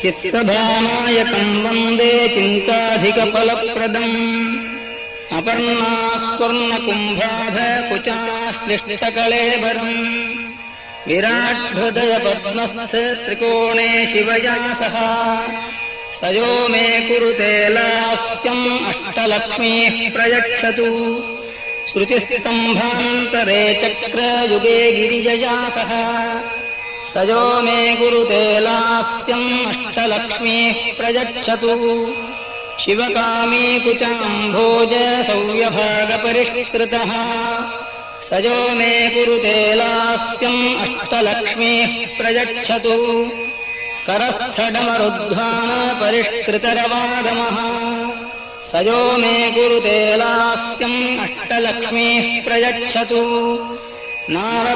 चित्सभानायकम् वन्दे चिन्ताधिकफलप्रदम् अपर्णास्वर्णकुम्भाधकुचाश्लिष्टकळेबरम् विराट्हृदयपद्मस्य त्रिकोणे शिवया सह स यो मे कुरुते लास्यम् अष्टलक्ष्मीः प्रयच्छतु श्रुतिस्तम्भान्तरे चक्रयुगे गिरिजया सह स यो मे कुरुते लास्यम् अष्टलक्ष्मीः प्रयच्छतु शिवकामी कुचाम्भोज सव्यभागपरिष्कृतः स यो मे कुरुते लास्यम् अष्टलक्ष्मीः प्रयच्छतु करस्थडमरुद्धानपरिष्कृतरवादमः स यो मे कुरुते लास्यम् अष्टलक्ष्मीः प्रयच्छतु नारद